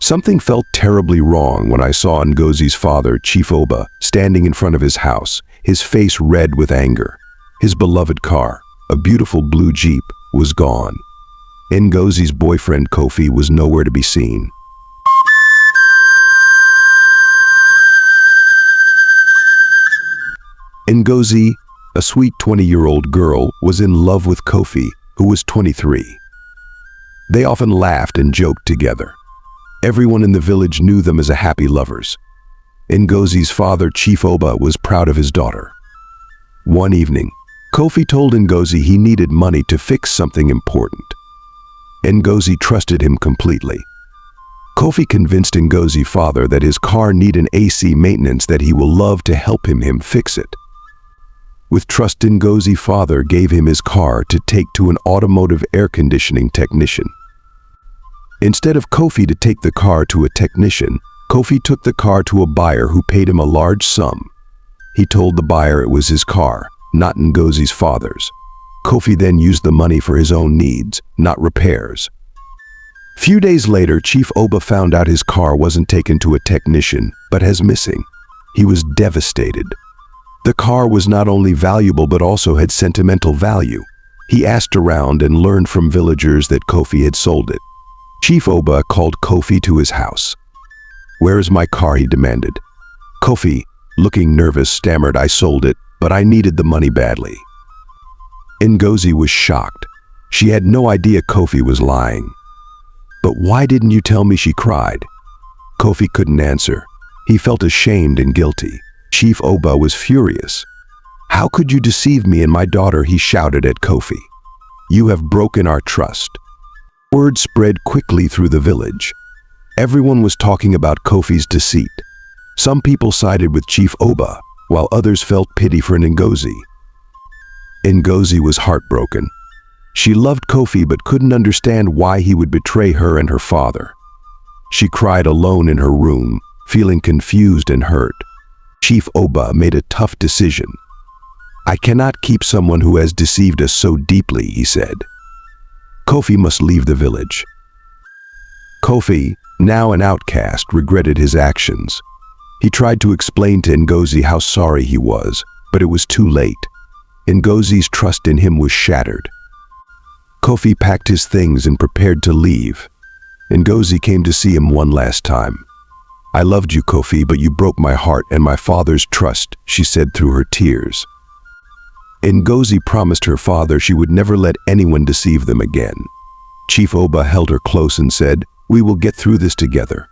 Something felt terribly wrong when I saw Ngozi's father, Chief Oba, standing in front of his house, his face red with anger. His beloved car, a beautiful blue Jeep, was gone. Ngozi's boyfriend, Kofi, was nowhere to be seen. Ngozi, a sweet 20-year-old girl, was in love with Kofi, who was 23. They often laughed and joked together. Everyone in the village knew them as happy lovers. Ngozi's father, Chief Oba, was proud of his daughter. One evening, Kofi told Ngozi he needed money to fix something important. Ngozi trusted him completely. Kofi convinced Ngozi's father that his car needed AC maintenance, that he will love to help him fix it. With trust, Ngozi's father gave him his car to take to an automotive air conditioning technician. Instead of Kofi to take the car to a technician, Kofi took the car to a buyer who paid him a large sum. He told the buyer it was his car, not Ngozi's father's. Kofi then used the money for his own needs, not repairs. Few days later, Chief Oba found out his car wasn't taken to a technician, but was missing. He was devastated. The car was not only valuable but also had sentimental value. He asked around and learned from villagers that Kofi had sold it. Chief Oba called Kofi to his house. "Where is my car?" he demanded. Kofi, looking nervous, stammered, "I sold it, but I needed the money badly." Ngozi was shocked. She had no idea Kofi was lying. "But why didn't you tell me?" she cried. Kofi couldn't answer. He felt ashamed and guilty. Chief Oba was furious. "How could you deceive me and my daughter?" he shouted at Kofi. "You have broken our trust." Word spread quickly through the village. Everyone was talking about Kofi's deceit. Some people sided with Chief Oba, while others felt pity for Ngozi. Ngozi was heartbroken. She loved Kofi but couldn't understand why he would betray her and her father. She cried alone in her room, feeling confused and hurt. Chief Oba made a tough decision. "I cannot keep someone who has deceived us so deeply," he said. "Kofi must leave the village." Kofi, now an outcast, regretted his actions. He tried to explain to Ngozi how sorry he was, but it was too late. Ngozi's trust in him was shattered. Kofi packed his things and prepared to leave. Ngozi came to see him one last time. "I loved you, Kofi, but you broke my heart and my father's trust," she said through her tears. Ngozi promised her father she would never let anyone deceive them again. Chief Oba held her close and said, "We will get through this together."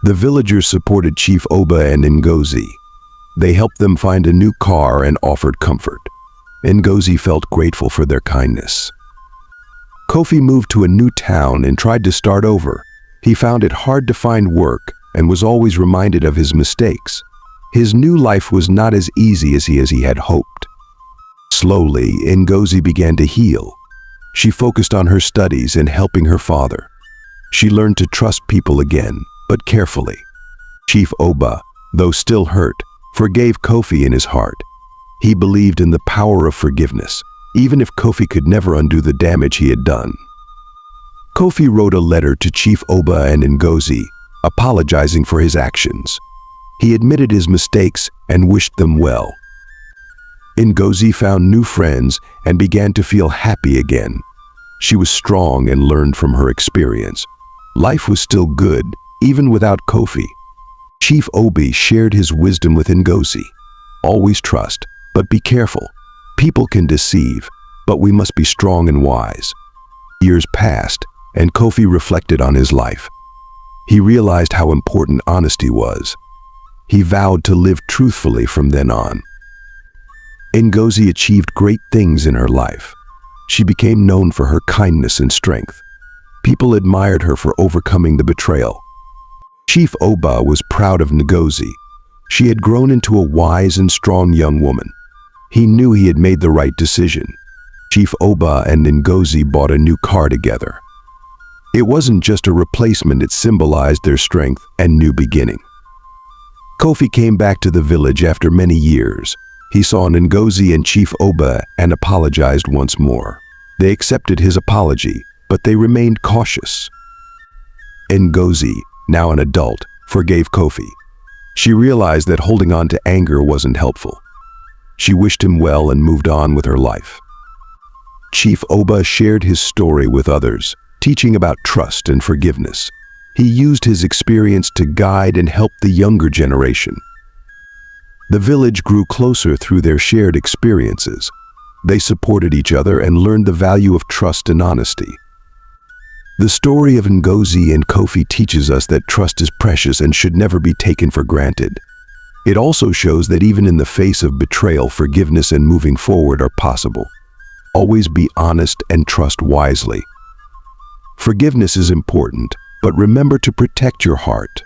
The villagers supported Chief Oba and Ngozi. They helped them find a new car and offered comfort. Ngozi felt grateful for their kindness. Kofi moved to a new town and tried to start over. He found it hard to find work and was always reminded of his mistakes. His new life was not as easy as he had hoped. Slowly, Ngozi began to heal. She focused on her studies and helping her father. She learned to trust people again, but carefully. Chief Oba, though still hurt, forgave Kofi in his heart. He believed in the power of forgiveness, even if Kofi could never undo the damage he had done. Kofi wrote a letter to Chief Oba and Ngozi, apologizing for his actions. He admitted his mistakes and wished them well. Ngozi found new friends and began to feel happy again. She was strong and learned from her experience. Life was still good, even without Kofi. Chief Obi shared his wisdom with Ngozi. "Always trust, but be careful. People can deceive, but we must be strong and wise." Years passed, and Kofi reflected on his life. He realized how important honesty was. He vowed to live truthfully from then on. Ngozi achieved great things in her life. She became known for her kindness and strength. People admired her for overcoming the betrayal. Chief Oba was proud of Ngozi. She had grown into a wise and strong young woman. He knew he had made the right decision. Chief Oba and Ngozi bought a new car together. It wasn't just a replacement, it symbolized their strength and new beginning. Kofi came back to the village after many years. He saw Ngozi and Chief Oba and apologized once more. They accepted his apology, but they remained cautious. Ngozi, now an adult, forgave Kofi. She realized that holding on to anger wasn't helpful. She wished him well and moved on with her life. Chief Oba shared his story with others, teaching about trust and forgiveness. He used his experience to guide and help the younger generation. The village grew closer through their shared experiences. They supported each other and learned the value of trust and honesty. The story of Ngozi and Kofi teaches us that trust is precious and should never be taken for granted. It also shows that even in the face of betrayal, forgiveness and moving forward are possible. Always be honest and trust wisely. Forgiveness is important, but remember to protect your heart.